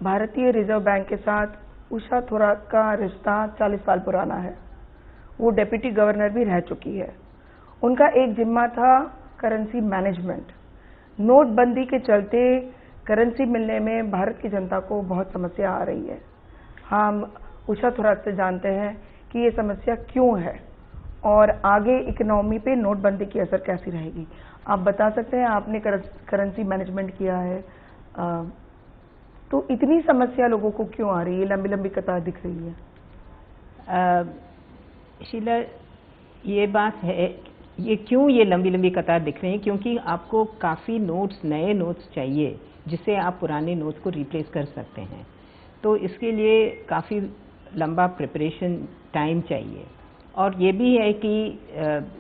भारतीय reserve bank के साथ उषा थोराट का रिश्ता 40 साल पुराना है। वो डेप्यूटी गवर्नर भी रह चुकी है। उनका एक जिम्मा था करेंसी मैनेजमेंट। नोटबंदी के चलते करेंसी मिलने में भारत की जनता को बहुत समस्या आ रही है। हम उषा थोराट से जानते हैं कि ये समस्या क्यों है और आगे इकोनॉमी पे नोटबंदी की असर कैसी रहेगी। आप बता सकते हैं, आपने करेंसी मैनेजमेंट किया है, तो इतनी समस्या लोगों को क्यों आ रही है, लंबी लंबी कतार दिख रही है? शीला, ये बात है, ये क्यों ये लंबी लंबी कतार दिख रही है, क्योंकि आपको काफ़ी नोट्स, नए नोट्स चाहिए जिससे आप पुराने नोट्स को रिप्लेस कर सकते हैं। तो इसके लिए काफ़ी लंबा प्रिपरेशन टाइम चाहिए। और ये भी है कि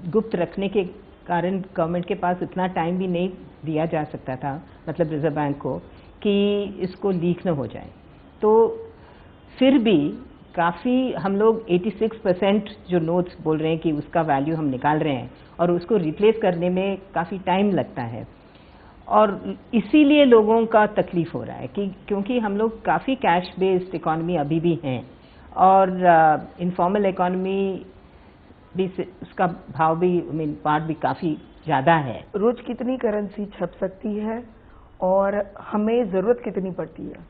गुप्त रखने के कारण गवर्नमेंट के पास इतना टाइम भी नहीं दिया जा सकता था, मतलब रिजर्व बैंक को, कि इसको लीक न हो जाए। तो फिर भी काफ़ी हम लोग 86% जो नोट्स बोल रहे हैं कि उसका वैल्यू हम निकाल रहे हैं और उसको रिप्लेस करने में काफ़ी टाइम लगता है। और इसीलिए लोगों का तकलीफ हो रहा है कि क्योंकि हम लोग काफ़ी कैश बेस्ड इकॉनमी अभी भी हैं और इनफॉर्मल इकॉनमी भी उसका भाव भी, पार्ट भी काफ़ी ज़्यादा है। रोज कितनी करेंसी छप सकती है और हमें ज़रूरत कितनी पड़ती है?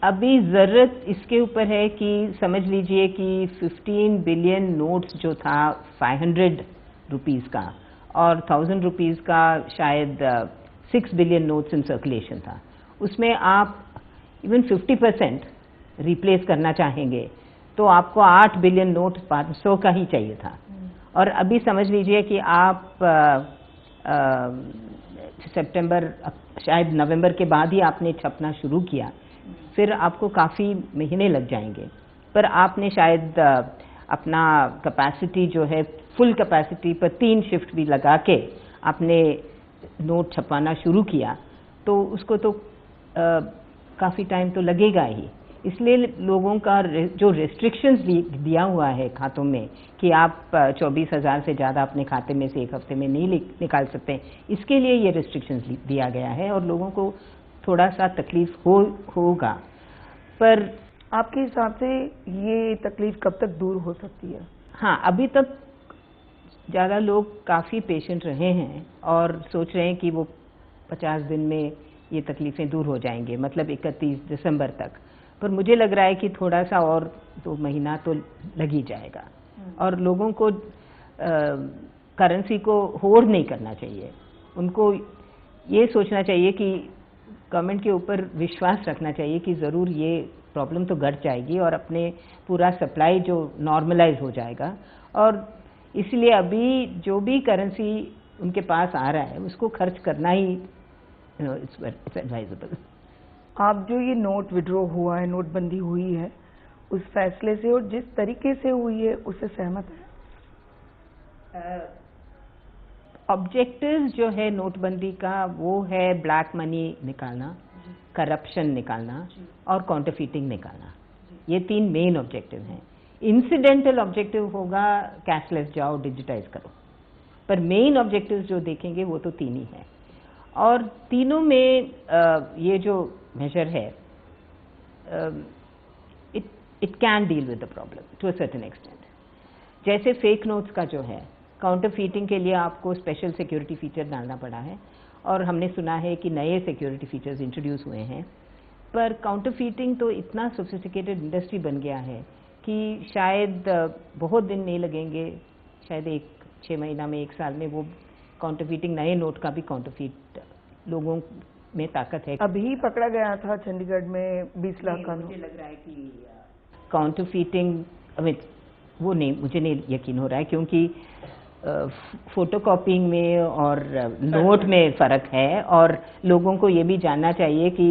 अभी ज़रूरत इसके ऊपर है कि समझ लीजिए कि 15 बिलियन नोट्स जो था 500 रुपीज़ का और 1000 रुपीज़ का शायद 6 बिलियन नोट्स इन सर्कुलेशन था। उसमें आप इवन 50% रिप्लेस करना चाहेंगे तो आपको 8 बिलियन नोट 500 का ही चाहिए था। और अभी समझ लीजिए कि आप सितंबर, शायद नवंबर के बाद ही आपने छपना शुरू किया, फिर आपको काफ़ी महीने लग जाएंगे। पर आपने शायद अपना कैपेसिटी जो है, फुल कैपेसिटी पर 3 शिफ्ट भी लगा के आपने नोट छपवाना शुरू किया, तो उसको तो काफ़ी टाइम तो लगेगा ही। इसलिए लोगों का जो रेस्ट्रिक्शंस दिया हुआ है खातों में कि आप 24,000 से ज़्यादा अपने खाते में से एक हफ्ते में नहीं निकाल सकते, इसके लिए ये रेस्ट्रिक्शंस दिया गया है और लोगों को थोड़ा सा तकलीफ होगा। पर आपके हिसाब से ये तकलीफ कब तक दूर हो सकती है? हाँ, अभी तक ज़्यादा लोग काफ़ी पेशेंट रहे हैं और सोच रहे हैं कि वो 50 दिन में ये तकलीफ़ें दूर हो जाएंगे, मतलब 31 दिसंबर तक। पर मुझे लग रहा है कि थोड़ा सा और 2 महीना तो लग ही जाएगा। और लोगों को करेंसी को होर्ड नहीं करना चाहिए। उनको ये सोचना चाहिए कि गवर्नमेंट के ऊपर विश्वास रखना चाहिए कि ज़रूर ये प्रॉब्लम तो घट जाएगी और अपने पूरा सप्लाई जो नॉर्मलाइज हो जाएगा। और इसलिए अभी जो भी करेंसी उनके पास आ रहा है उसको खर्च करना ही इट्स एडवाइजेबल। आप जो ये नोट विड्रॉ हुआ है, नोटबंदी हुई है, उस फैसले से और जिस तरीके से हुई है उससे सहमत है? ऑब्जेक्टिव्स जो है नोटबंदी का वो है ब्लैक मनी निकालना, करप्शन निकालना और काउंटरफीटिंग निकालना। ये 3 मेन ऑब्जेक्टिव हैं। इंसिडेंटल ऑब्जेक्टिव होगा कैशलेस जाओ, डिजिटाइज करो, पर मेन ऑब्जेक्टिव्स जो देखेंगे वो तो 3 ही हैं। और तीनों में ये जो मेजर है, it can deal with the problem to a certain extent. जैसे फेक नोट्स का जो है, काउंटरफीटिंग के लिए आपको स्पेशल सिक्योरिटी फीचर डालना पड़ा है और हमने सुना है कि नए सिक्योरिटी फीचर्स इंट्रोड्यूस हुए हैं। पर काउंटरफीटिंग तो इतना सोफिस्टिकेटेड इंडस्ट्री बन गया है कि शायद बहुत दिन नहीं लगेंगे, शायद 6 महीना में, 1 साल में वो काउंटरफीटिंग, नए नोट का भी काउंटरफीट लोगों में ताकत है। अभी पकड़ा गया था चंडीगढ़ में 20 लाख का नोट। मुझे लग रहा है कि काउंटरफीटिंग वो नहीं, मुझे नहीं यकीन हो रहा है, क्योंकि फोटोकॉपिंग में और नोट में फ़र्क है और लोगों को ये भी जानना चाहिए कि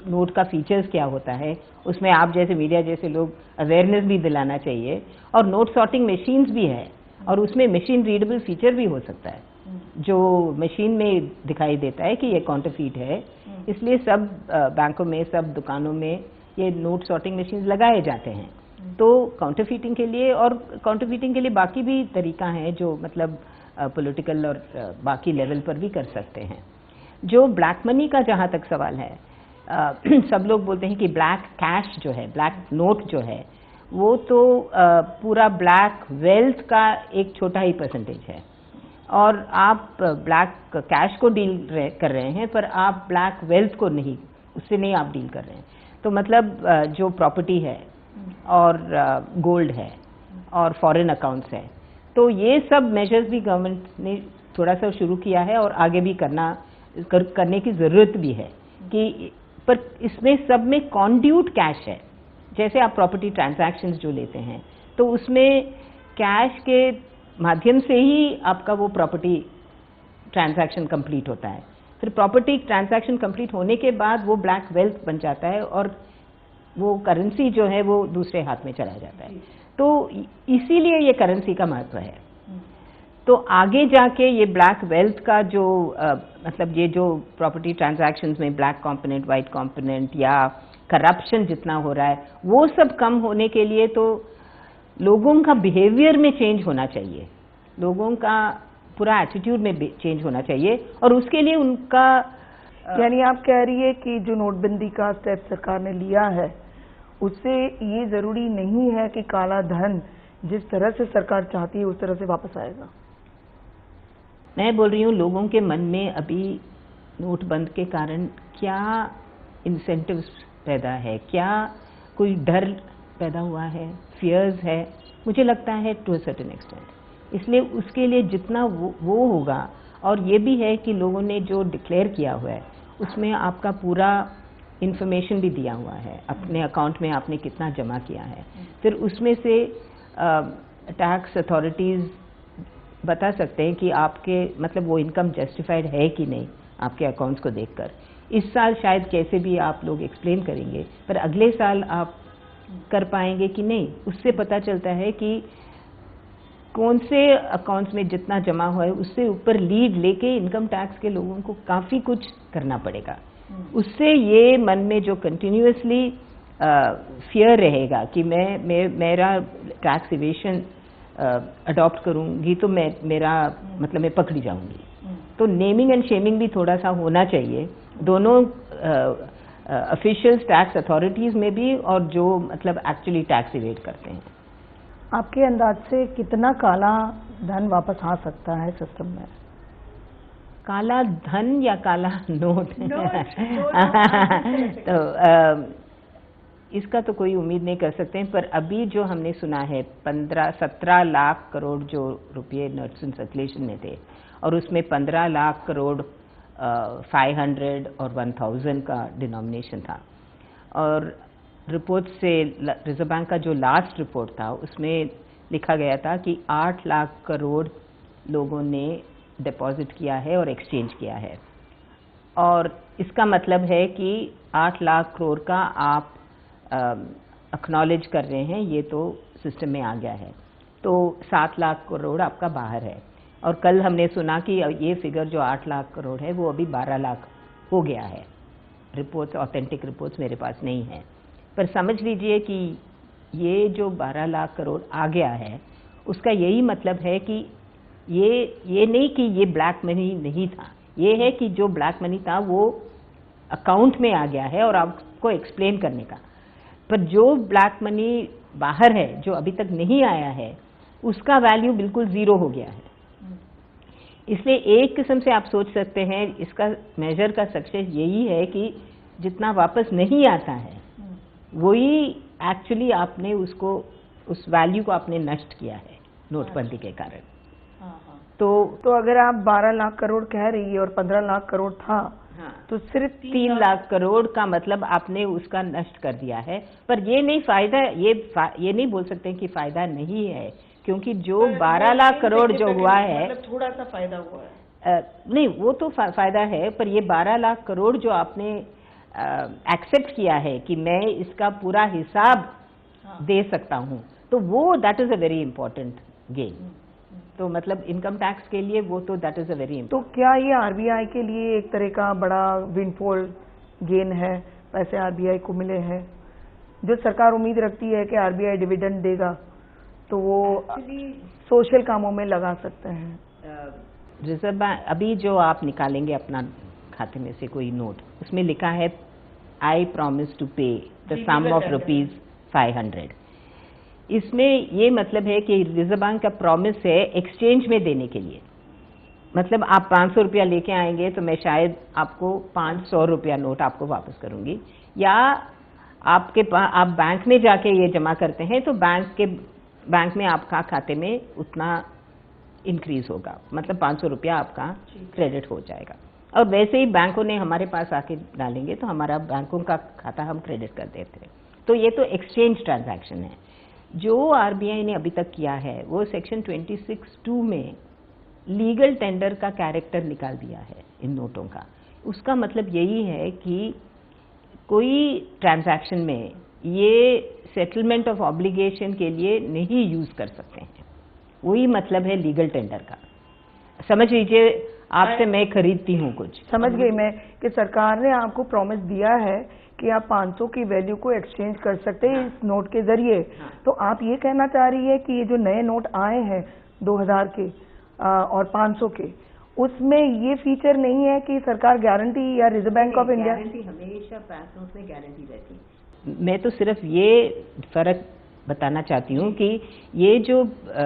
नोट का फीचर्स क्या होता है। उसमें आप जैसे मीडिया जैसे लोग अवेयरनेस भी दिलाना चाहिए। और नोट सॉर्टिंग मशीन्स भी है और उसमें मशीन रीडेबल फीचर भी हो सकता है जो मशीन में दिखाई देता है कि ये काउंटरफीट है। इसलिए सब बैंकों में, सब दुकानों में ये नोट सॉर्टिंग मशीन लगाए जाते हैं। तो काउंटरफीटिंग के लिए, और काउंटरफीटिंग के लिए बाकी भी तरीका है जो मतलब पॉलिटिकल और बाकी लेवल पर भी कर सकते हैं। जो ब्लैक मनी का जहाँ तक सवाल है, सब लोग बोलते हैं कि ब्लैक कैश जो है, ब्लैक नोट जो है, वो तो पूरा ब्लैक वेल्थ का एक छोटा ही परसेंटेज है, और आप ब्लैक कैश को डील कर रहे हैं, पर आप ब्लैक वेल्थ को नहीं, उससे नहीं आप डील कर रहे हैं। तो मतलब जो प्रॉपर्टी है और गोल्ड है और फॉरेन अकाउंट्स है, तो ये सब मेजर्स भी गवर्नमेंट ने थोड़ा सा शुरू किया है और आगे भी करने की ज़रूरत भी है कि, पर इसमें सब में कॉन्ड्यूट कैश है। जैसे आप प्रॉपर्टी ट्रांजैक्शंस जो लेते हैं, तो उसमें कैश के माध्यम से ही आपका वो प्रॉपर्टी ट्रांजैक्शन कंप्लीट होता है। फिर प्रॉपर्टी ट्रांजैक्शन कंप्लीट होने के बाद वो ब्लैक वेल्थ बन जाता है और वो करेंसी जो है वो दूसरे हाथ में चला जाता है। तो इसीलिए ये करेंसी का महत्व है। तो आगे जाके ये ब्लैक वेल्थ का जो मतलब ये जो प्रॉपर्टी ट्रांजैक्शंस में ब्लैक कंपोनेंट, वाइट कंपोनेंट या करप्शन जितना हो रहा है, वो सब कम होने के लिए तो लोगों का बिहेवियर में चेंज होना चाहिए, लोगों का पूरा एटीट्यूड में चेंज होना चाहिए, और उसके लिए उनका यानी आप कह रही है कि जो नोटबंदी का स्टेप सरकार ने लिया है, उससे ये जरूरी नहीं है कि काला धन जिस तरह से सरकार चाहती है उस तरह से वापस आएगा। मैं बोल रही हूँ लोगों के मन में अभी नोटबंद के कारण क्या इंसेंटिव्स पैदा है, क्या कोई डर पैदा हुआ है, फियर्स है, मुझे लगता है टू अ सर्टेन एक्सटेंट। इसलिए उसके लिए जितना वो होगा, और ये भी है कि लोगों ने जो डिक्लेयर किया हुआ है उसमें आपका पूरा इंफॉर्मेशन भी दिया हुआ है, अपने अकाउंट में आपने कितना जमा किया है। फिर उसमें से टैक्स अथॉरिटीज़ बता सकते हैं कि आपके मतलब वो इनकम जस्टिफाइड है कि नहीं आपके अकाउंट्स को देखकर। इस साल शायद कैसे भी आप लोग एक्सप्लेन करेंगे, पर अगले साल आप कर पाएंगे कि नहीं, उससे पता चलता है कि कौन से अकाउंट्स में जितना जमा हुआ है उससे ऊपर लीड लेके इनकम टैक्स के लोगों को काफ़ी कुछ करना पड़ेगा। उससे ये मन में जो कंटिन्यूअसली फियर रहेगा कि मेरा टैक्स इवेशन अडॉप्ट करूंगी तो मेरा मतलब मैं पकड़ी जाऊंगी। तो नेमिंग एंड शेमिंग भी थोड़ा सा होना चाहिए दोनों ऑफिशियल्स, टैक्स अथॉरिटीज़ में भी, और जो मतलब एक्चुअली टैक्स इवेड करते हैं। आपके अंदाज से कितना काला धन वापस आ सकता है सिस्टम में? काला धन या काला नोट? तो इसका तो कोई उम्मीद नहीं कर सकते हैं, पर अभी जो हमने सुना है 15-17 लाख करोड़ जो रुपये नोट्स इन सर्कुलेशन में थे, और उसमें 15 लाख करोड़ 500 और 1000 का डिनोमिनेशन था। और रिपोर्ट से रिजर्व बैंक का जो लास्ट रिपोर्ट था उसमें लिखा गया था कि 8 लाख करोड़ लोगों ने डिपॉजिट किया है और एक्सचेंज किया है, और इसका मतलब है कि 8 लाख करोड़ का आप एक्नॉलेज कर रहे हैं, ये तो सिस्टम में आ गया है। तो 7 लाख करोड़ आपका बाहर है, और कल हमने सुना कि ये फिगर जो 8 लाख करोड़ है वो अभी 12 लाख हो गया है। रिपोर्ट्स, ऑथेंटिक रिपोर्ट्स मेरे पास नहीं है, पर समझ लीजिए कि ये जो 12 लाख करोड़ आ गया है उसका यही मतलब है कि ये नहीं कि ये ब्लैक मनी नहीं था, ये है कि जो ब्लैक मनी था वो अकाउंट में आ गया है और आपको एक्सप्लेन करने का। पर जो ब्लैक मनी बाहर है जो अभी तक नहीं आया है उसका वैल्यू बिल्कुल ज़ीरो हो गया है। इसलिए एक किस्म से आप सोच सकते हैं इसका मेजर का सक्सेस यही है कि जितना वापस नहीं आता है वही एक्चुअली आपने उसको, उस वैल्यू को आपने नष्ट किया है नोटबंदी के कारण। तो अगर आप 12 लाख करोड़ कह रही है और 15 लाख करोड़ था, तो सिर्फ 3 लाख करोड़ का मतलब आपने उसका नष्ट कर दिया है। पर ये नहीं फायदा, ये नहीं बोल सकते कि फायदा नहीं है, क्योंकि जो 12 लाख करोड़ जो हुआ है, मतलब थोड़ा सा फायदा हुआ है। नहीं वो तो फायदा है, पर ये 12 लाख करोड़ जो आपने एक्सेप्ट किया है कि मैं इसका पूरा हिसाब दे सकता हूँ, तो वो that is a very important gain. तो मतलब इनकम टैक्स के लिए वो तो दैट इज अ वेरी तो क्या ये आरबीआई के लिए एक तरह का बड़ा विंडफॉल गेन है? पैसे आरबीआई को मिले हैं, जो सरकार उम्मीद रखती है कि आरबीआई डिविडेंड देगा तो वो सोशल कामों में लगा सकते हैं। रिजर्व बैंक अभी जो आप निकालेंगे अपना खाते में से कोई नोट, उसमें लिखा है आई प्रॉमिस टू पे द सम ऑफ ₹500। इसमें ये मतलब है कि रिजर्व बैंक का प्रॉमिस है एक्सचेंज में देने के लिए। मतलब आप 500 रुपया लेके आएंगे तो मैं शायद आपको 500 रुपया नोट आपको वापस करूंगी, या आप बैंक में जाके ये जमा करते हैं तो बैंक में आपका खाते में उतना इंक्रीज होगा, मतलब 500 रुपया आपका क्रेडिट हो जाएगा। और वैसे ही बैंकों ने हमारे पास आके डालेंगे तो हमारा बैंकों का खाता हम क्रेडिट कर देते हैं। तो ये तो एक्सचेंज ट्रांजैक्शन है। जो आरबीआई ने अभी तक किया है वो सेक्शन 26(2) में लीगल टेंडर का कैरेक्टर निकाल दिया है इन नोटों का। उसका मतलब यही है कि कोई ट्रांजैक्शन में ये सेटलमेंट ऑफ ऑब्लिगेशन के लिए नहीं यूज कर सकते हैं। वही मतलब है लीगल टेंडर का। समझ लीजिए आपसे मैं खरीदती हूँ कुछ, समझ गई मैं कि सरकार ने आपको प्रॉमिस दिया है कि आप 500 की वैल्यू को एक्सचेंज कर सकते हैं इस नोट के जरिए। तो आप ये कहना चाह रही है कि ये जो नए नोट आए हैं 2000 के और 500 के, उसमें ये फीचर नहीं है कि सरकार गारंटी या reserve bank of India guarantee हमेशा बैंक नोट में गारंटी रहती है। मैं तो सिर्फ ये फर्क बताना चाहती हूँ कि ये जो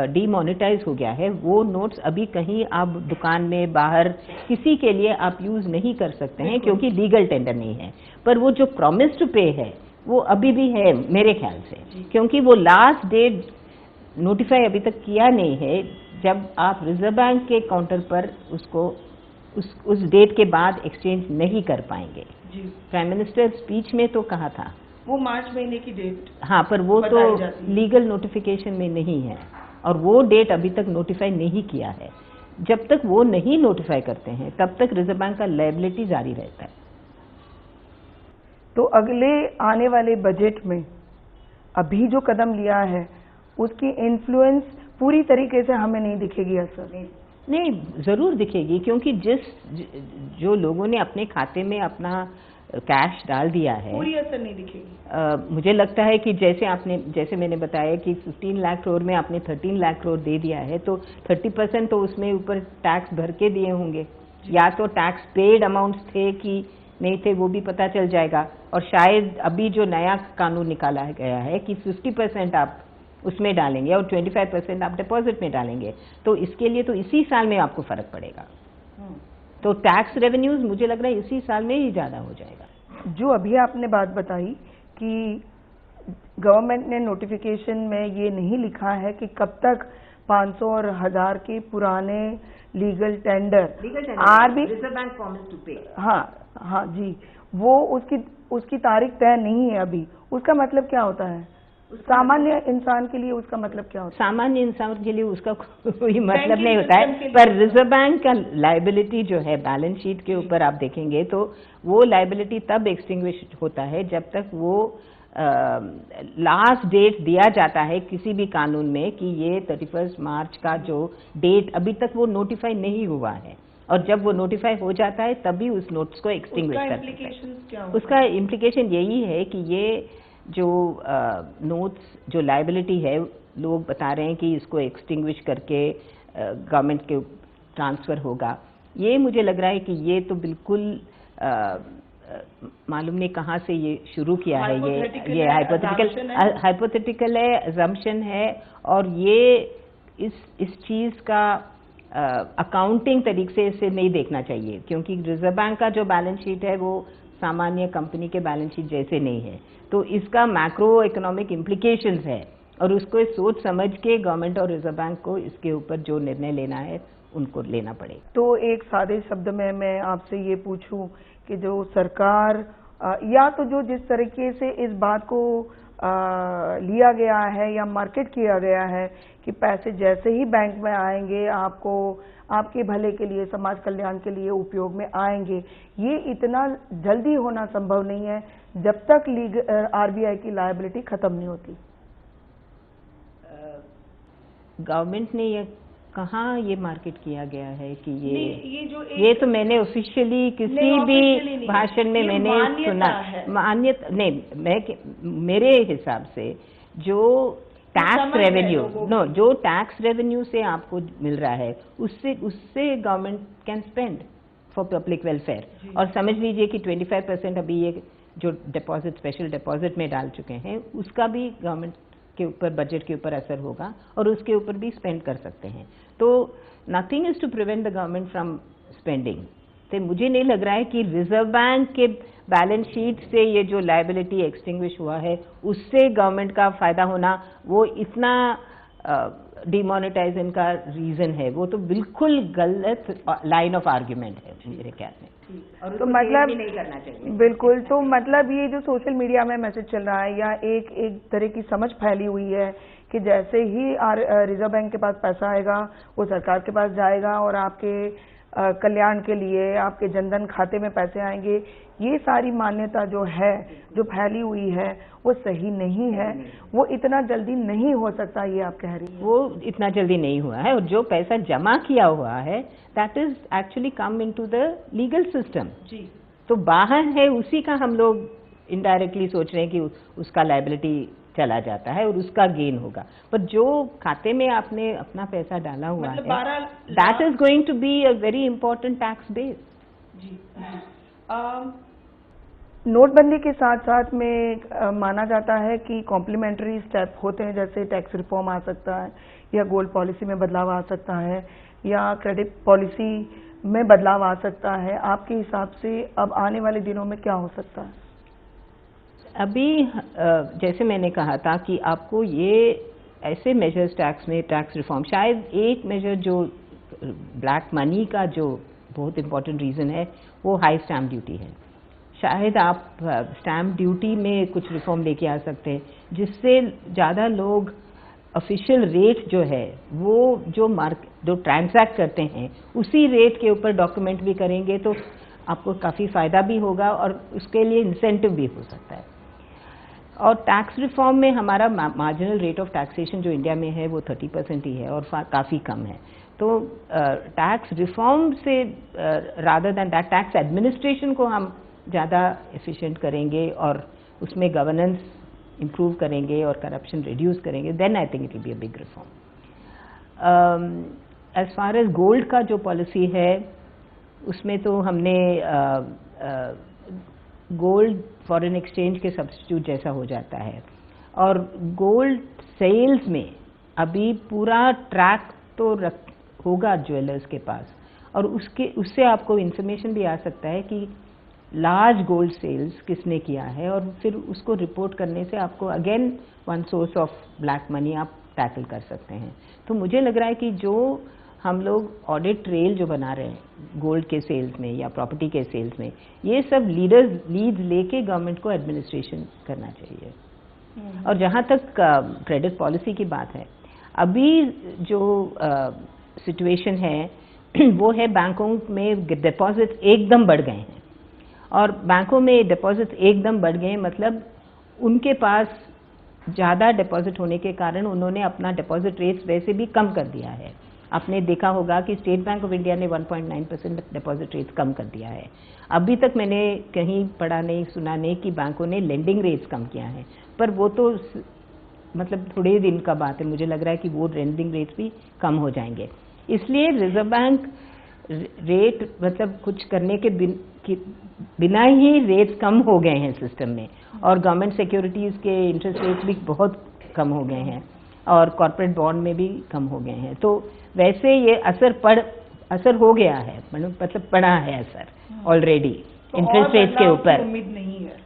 डीमोनेटाइज हो गया है वो नोट्स अभी कहीं आप दुकान में बाहर किसी के लिए आप यूज नहीं कर सकते हैं क्योंकि लीगल टेंडर नहीं है। पर वो जो प्रॉमिस टू पे है वो अभी भी है मेरे ख्याल से, क्योंकि वो लास्ट डेट नोटिफाई अभी तक किया नहीं है जब आप रिजर्व बैंक के काउंटर पर उसको उस डेट के बाद एक्सचेंज नहीं कर पाएंगे। प्राइम मिनिस्टर स्पीच में तो कहा था वो मार्च महीने की डेट, हाँ, पर वो तो लीगल नोटिफिकेशन में नहीं है और वो डेट अभी तक नोटिफाई नहीं किया है। जब तक वो नहीं नोटिफाई करते हैं तब तक रिजर्व बैंक का लायबिलिटी जारी रहता है। तो अगले आने वाले बजट में अभी जो कदम लिया है उसकी इन्फ्लुएंस पूरी तरीके से हमें नहीं दिखेगी असर? नहीं, जरूर दिखेगी, क्योंकि जो लोगों ने अपने खाते में अपना कैश डाल दिया है पूरी असर नहीं दिखेगी। मुझे लगता है कि जैसे मैंने बताया कि 15 लाख करोड़ में आपने 13 लाख करोड़ दे दिया है तो 30% तो उसमें ऊपर टैक्स भर के दिए होंगे, या तो टैक्स पेड अमाउंट्स थे कि नहीं थे वो भी पता चल जाएगा। और शायद अभी जो नया कानून निकाला गया है कि 50% आप उसमें डालेंगे और 25% आप डिपॉजिट में डालेंगे, तो इसके लिए तो इसी साल में आपको फर्क पड़ेगा। तो टैक्स रेवेन्यूज मुझे लग रहा है इसी साल में ही ज़्यादा हो जाएगा। जो अभी आपने बात बताई कि गवर्नमेंट ने नोटिफिकेशन में ये नहीं लिखा है कि कब तक 500 और 1000 के पुराने legal tender reserve bank promise to pay, हाँ जी, वो उसकी तारीख तय नहीं है अभी। उसका मतलब क्या होता है सामान्य इंसान के लिए? उसका मतलब क्या होता है? सामान्य इंसान के लिए उसका कोई मतलब नहीं होता है, पर रिजर्व बैंक का लायबिलिटी जो है बैलेंस शीट के ऊपर आप देखेंगे तो वो लायबिलिटी तब एक्सटिंग्विश होता है जब तक वो लास्ट डेट दिया जाता है किसी भी कानून में कि ये 31 मार्च का जो डेट अभी तक वो नोटिफाई नहीं हुआ है, और जब वो नोटिफाई हो जाता है तभी उस नोट्स को एक्सटिंग्विश कर सकते हैं। उसका इम्प्लीकेशन यही है कि ये जो नोट्स जो लायबिलिटी है लोग बता रहे हैं कि इसको एक्सटिंग्विश करके गवर्नमेंट के ट्रांसफ़र होगा। ये मुझे लग रहा है कि ये तो बिल्कुल मालूम नहीं कहाँ से ये शुरू किया है। ये हाइपोथेटिकल है, अजम्पशन है, और ये इस चीज़ का अकाउंटिंग तरीके से नहीं देखना चाहिए, क्योंकि रिजर्व बैंक का जो बैलेंस शीट है वो सामान्य कंपनी के बैलेंस शीट जैसे नहीं है। तो इसका मैक्रो इकोनॉमिक इम्प्लीकेशंस है और उसको सोच समझ के गवर्नमेंट और रिजर्व बैंक को इसके ऊपर जो निर्णय लेना है उनको लेना पड़ेगा। तो एक सादे शब्द में मैं आपसे ये पूछूं कि जो सरकार या तो जो जिस तरीके से इस बात को लिया गया है या मार्केट किया गया है कि पैसे जैसे ही बैंक में आएंगे आपको आपके भले के लिए, समाज कल्याण के लिए उपयोग में आएंगे, ये इतना जल्दी होना संभव नहीं है जब तक आरबीआई की लायबिलिटी खत्म नहीं होती। गवर्नमेंट ने ये कहाँ ये मार्केट किया गया है कि ये तो मैंने ऑफिशियली किसी भी भाषण में मैंने सुना। मान्यता नहीं, मेरे हिसाब से जो टैक्स रेवेन्यू जो टैक्स रेवेन्यू से आपको मिल रहा है उससे government can spend for public welfare. और समझ लीजिए कि 25% अभी ये जो डिपॉजिट स्पेशल डिपॉजिट में डाल चुके हैं उसका भी गवर्नमेंट के ऊपर बजट के ऊपर असर होगा और उसके ऊपर भी स्पेंड कर सकते हैं। तो nothing is to prevent the government from spending. तो मुझे नहीं लग रहा है कि रिजर्व बैंक के बैलेंस शीट से ये जो लायबिलिटी एक्सटिंग्विश हुआ है उससे गवर्नमेंट का फायदा होना वो इतना डिमोनेटाइजेशन का रीजन है। वो तो बिल्कुल गलत लाइन ऑफ आर्ग्यूमेंट है मेरे ख्याल में, और तो मतलब नहीं करना चाहिए। बिल्कुल, तो मतलब ये जो सोशल मीडिया में मैसेज चल रहा है या एक तरह की समझ फैली हुई है कि जैसे ही रिजर्व बैंक के पास पैसा आएगा वो सरकार के पास जाएगा और आपके कल्याण के लिए आपके जनधन खाते में पैसे आएंगे, ये सारी मान्यता जो है जो फैली हुई है वो सही नहीं है। वो इतना जल्दी नहीं हो सकता, ये आप कह रही हैं। वो इतना जल्दी नहीं हुआ है, और जो पैसा जमा किया हुआ है that is actually come into the legal system. जी, तो बाहर है उसी का हम लोग इनडायरेक्टली सोच रहे हैं कि उसका लायबिलिटी चला जाता है और उसका गेन होगा, पर जो खाते में आपने अपना पैसा डाला हुआ मतलब है that is going to be a very important tax base. जी, नोटबंदी के साथ साथ में माना जाता है कि कॉम्प्लीमेंट्री स्टेप होते हैं, जैसे टैक्स रिफॉर्म आ सकता है या गोल्ड पॉलिसी में बदलाव आ सकता है या क्रेडिट पॉलिसी में बदलाव आ सकता है। आपके हिसाब से अब आने वाले दिनों में क्या हो सकता है? अभी जैसे मैंने कहा था कि आपको ये ऐसे मेजर्स टैक्स में टैक्स रिफॉर्म, शायद एक मेजर जो ब्लैक मनी का जो बहुत इंपॉर्टेंट रीज़न है वो हाई स्टैम्प ड्यूटी है। शायद आप स्टैम्प ड्यूटी में कुछ रिफॉर्म लेके आ सकते हैं जिससे ज़्यादा लोग ऑफिशियल रेट जो है वो जो ट्रांजैक्ट करते हैं उसी रेट के ऊपर डॉक्यूमेंट भी करेंगे, तो आपको काफ़ी फ़ायदा भी होगा और उसके लिए इंसेंटिव भी हो सकता है। और टैक्स रिफॉर्म में हमारा मार्जिनल रेट ऑफ टैक्सेशन जो इंडिया में है वो 30% ही है और काफ़ी कम है। तो टैक्स रिफॉर्म से rather than that tax administration को हम ज़्यादा एफिशिएंट करेंगे और उसमें गवर्नेंस इम्प्रूव करेंगे और करप्शन रिड्यूस करेंगे, then I think it will be a big reform. As far as gold का जो पॉलिसी है उसमें तो हमने गोल्ड फॉरेन एक्सचेंज के सब्स्टिट्यूट जैसा हो जाता है, और गोल्ड सेल्स में अभी पूरा ट्रैक तो होगा ज्वेलर्स के पास, और उससे आपको इंफॉर्मेशन भी आ सकता है कि लार्ज गोल्ड सेल्स किसने किया है, और फिर उसको रिपोर्ट करने से आपको again one source of black money आप टैकल कर सकते हैं। तो मुझे लग रहा है कि जो हम लोग ऑडिट ट्रेल जो बना रहे हैं गोल्ड के सेल्स में या प्रॉपर्टी के सेल्स में, ये सब लीड्स लेके गवर्नमेंट को एडमिनिस्ट्रेशन करना चाहिए। और जहाँ तक क्रेडिट पॉलिसी की बात है, अभी जो सिचुएशन है वो है बैंकों में डिपॉजिट एकदम बढ़ गए हैं, और बैंकों में डिपॉजिट एकदम बढ़ गए मतलब उनके पास ज़्यादा डिपॉजिट होने के कारण उन्होंने अपना डिपॉजिट रेट्स वैसे भी कम कर दिया है। आपने देखा होगा कि स्टेट बैंक ऑफ इंडिया ने 1.9% डिपॉजिट रेट्स कम कर दिया है। अभी तक मैंने कहीं पढ़ा नहीं सुना नहीं कि बैंकों ने लेंडिंग रेट्स कम किया है, पर वो तो मतलब थोड़े दिन का बात है। मुझे लग रहा है कि वो लेंडिंग रेट्स भी कम हो जाएंगे। इसलिए रिजर्व बैंक रेट मतलब कुछ करने के बिना ही रेट्स कम हो गए हैं सिस्टम में, और गवर्नमेंट सिक्योरिटीज़ के इंटरेस्ट रेट्स भी बहुत कम हो गए हैं और कॉर्पोरेट बॉन्ड में भी कम हो गए हैं। तो वैसे ये असर हो गया है, मतलब पड़ा है असर ऑलरेडी इंटरेस्ट रेट्स के ऊपर। उम्मीद नहीं है,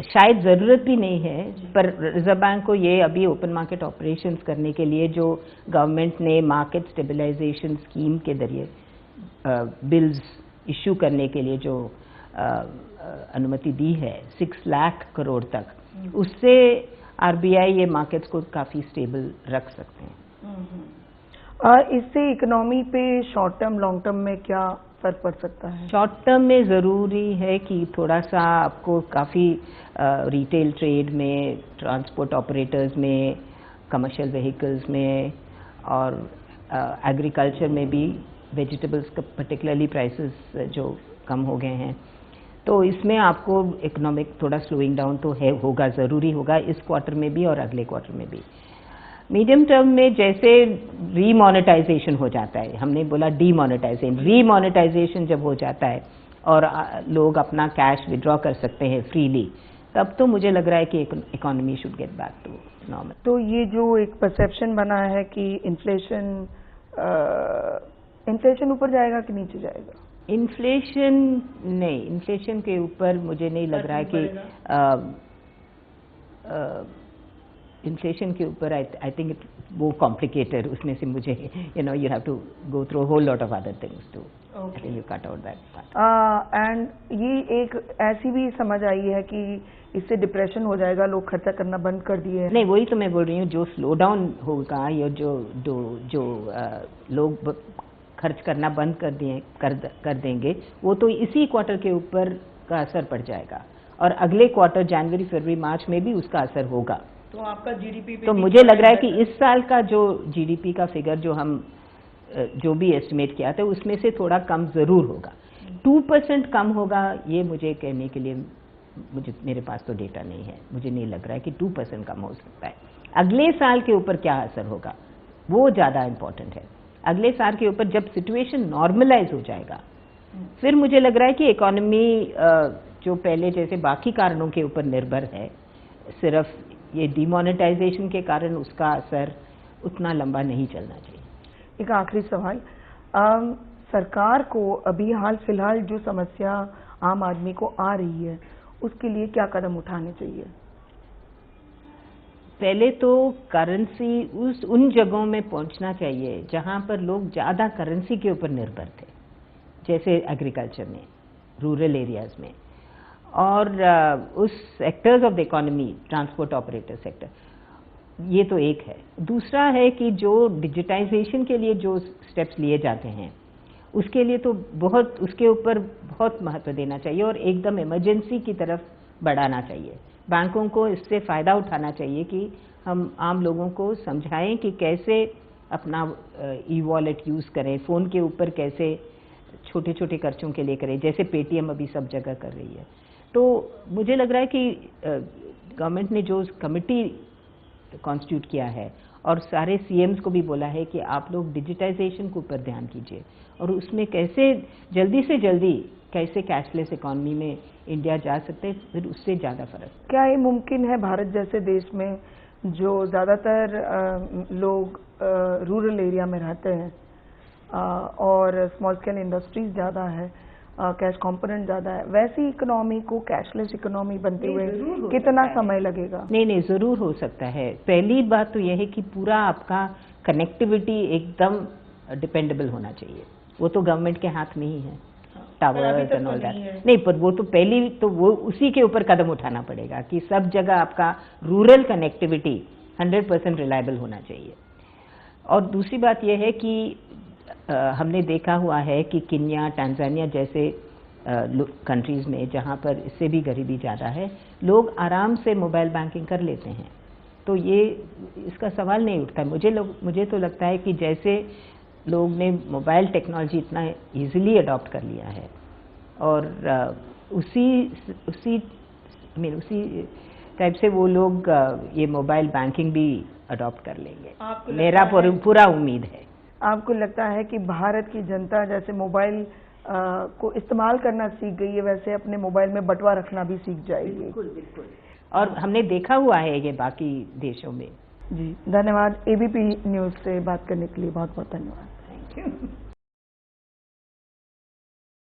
शायद ज़रूरत भी नहीं है, पर रिजर्व बैंक को ये अभी ओपन मार्केट ऑपरेशंस करने के लिए जो गवर्नमेंट ने मार्केट स्टेबलाइजेशन स्कीम के जरिए बिल्स इशू करने के लिए जो अनुमति दी है 6 लाख करोड़ तक, उससे आरबीआई ये मार्केट्स को काफ़ी स्टेबल रख सकते हैं। इससे इकोनॉमी पे शॉर्ट टर्म लॉन्ग टर्म में क्या फर्क पड़ सकता है? शॉर्ट टर्म में ज़रूरी है कि थोड़ा सा आपको काफ़ी रिटेल ट्रेड में, ट्रांसपोर्ट ऑपरेटर्स में, कमर्शियल व्हीकल्स में और एग्रीकल्चर में भी वेजिटेबल्स का पर्टिकुलरली प्राइसेस जो कम हो गए हैं, तो इसमें आपको इकोनॉमिक थोड़ा स्लोइंग डाउन तो होगा, ज़रूरी होगा इस क्वार्टर में भी और अगले क्वार्टर में भी। मीडियम टर्म में जैसे रीमोनेटाइजेशन हो जाता है, हमने बोला डीमोनेटाइजेशन, रीमोनेटाइजेशन जब हो जाता है और लोग अपना कैश विड्रॉ कर सकते हैं फ्रीली, तब तो मुझे लग रहा है कि economy should get back to normal. तो ये जो एक परसेप्शन बना है कि इन्फ्लेशन ऊपर जाएगा कि नीचे जाएगा? इन्फ्लेशन नहीं, इन्फ्लेशन के ऊपर मुझे नहीं लग रहा है कि इन्फ्लेशन के ऊपर आई थिंक वो कॉम्प्लिकेटेड, उसमें से मुझे you have to go through whole lot of other things too I think you cut out that part. And ये एक ऐसी भी समझ आई है कि इससे डिप्रेशन हो जाएगा, लोग खर्चा करना बंद कर दिए हैं। नहीं, वही तो मैं बोल रही हूँ, जो स्लो डाउन होगा या जो लोग खर्च करना बंद कर देंगे, वो तो इसी क्वार्टर के ऊपर का असर पड़ जाएगा और अगले क्वार्टर जनवरी फरवरी मार्च में भी उसका असर होगा। तो आपका जीडीपी पे तो मुझे लग रहा है कि इस साल का जो जीडीपी का फिगर जो भी एस्टिमेट किया था उसमें से थोड़ा कम जरूर होगा। 2% कम होगा ये मुझे कहने के लिए मेरे पास तो डेटा नहीं है, मुझे नहीं लग रहा है कि 2% कम हो सकता है। अगले साल के ऊपर क्या असर होगा वो ज़्यादा इम्पोर्टेंट है। अगले साल के ऊपर जब सिचुएशन नॉर्मलाइज हो जाएगा, फिर मुझे लग रहा है कि इकोनॉमी जो पहले जैसे बाकी कारणों के ऊपर निर्भर है, सिर्फ ये डिमोनेटाइजेशन के कारण उसका असर उतना लंबा नहीं चलना चाहिए। एक आखिरी सवाल, सरकार को अभी हाल फिलहाल जो समस्या आम आदमी को आ रही है उसके लिए क्या कदम उठाने चाहिए? पहले तो करेंसी उन जगहों में पहुंचना चाहिए जहां पर लोग ज़्यादा करेंसी के ऊपर निर्भर थे, जैसे एग्रीकल्चर में, रूरल एरियाज में, और उस sectors of the economy, transport operator sector, ये तो एक है। दूसरा है कि जो डिजिटाइजेशन के लिए जो स्टेप्स लिए जाते हैं उसके लिए तो उसके ऊपर बहुत महत्व देना चाहिए और एकदम इमरजेंसी की तरफ बढ़ाना चाहिए। बैंकों को इससे फ़ायदा उठाना चाहिए कि हम आम लोगों को समझाएं कि कैसे अपना ई वॉलेट यूज़ करें, फ़ोन के ऊपर कैसे छोटे छोटे खर्चों के लिए करें, जैसे पेटीएम अभी सब जगह कर रही है। तो मुझे लग रहा है कि गवर्नमेंट ने जो कमिटी कॉन्स्टिट्यूट किया है और सारे सीएम्स को भी बोला है कि आप लोग डिजिटाइजेशन के ऊपर ध्यान कीजिए और उसमें कैसे जल्दी से जल्दी कैसे कैशलेस इकोनॉमी में इंडिया जा सकते हैं, फिर उससे ज़्यादा फर्क। क्या ये मुमकिन है भारत जैसे देश में जो ज़्यादातर लोग रूरल एरिया में रहते हैं और स्मॉल स्केल इंडस्ट्रीज ज़्यादा है, कैश कंपोनेंट ज़्यादा है, वैसी इकोनॉमी को कैशलेस इकोनॉमी बनते हुए कितना समय लगेगा? नहीं, ज़रूर हो सकता है। पहली बात तो यह है कि पूरा आपका कनेक्टिविटी एकदम डिपेंडेबल होना चाहिए, वो तो गवर्नमेंट के हाथ में ही है, टावर्स एंड ऑल दैट। नहीं, पर वो तो पहली तो वो उसी के ऊपर कदम उठाना पड़ेगा कि सब जगह आपका रूरल कनेक्टिविटी 100% रिलायबल होना चाहिए। और दूसरी बात यह है कि हमने देखा हुआ है कि केन्या, टांजानिया जैसे कंट्रीज़ में जहाँ पर इससे भी गरीबी ज़्यादा है, लोग आराम से मोबाइल बैंकिंग कर लेते हैं, तो ये इसका सवाल नहीं उठता। मुझे तो लगता है कि जैसे लोग ने मोबाइल टेक्नोलॉजी इतना इजीली अडॉप्ट कर लिया है और उसी टाइप से वो लोग ये मोबाइल बैंकिंग भी अडॉप्ट कर लेंगे, मेरा पूरा उम्मीद है। आपको लगता है कि भारत की जनता जैसे मोबाइल को इस्तेमाल करना सीख गई है, वैसे अपने मोबाइल में बटवा रखना भी सीख जाएगी? बिल्कुल। और हमने देखा हुआ है ये बाकी देशों में। जी, धन्यवाद। एबीपी न्यूज़ से बात करने के लिए बहुत बहुत धन्यवाद। Thank you.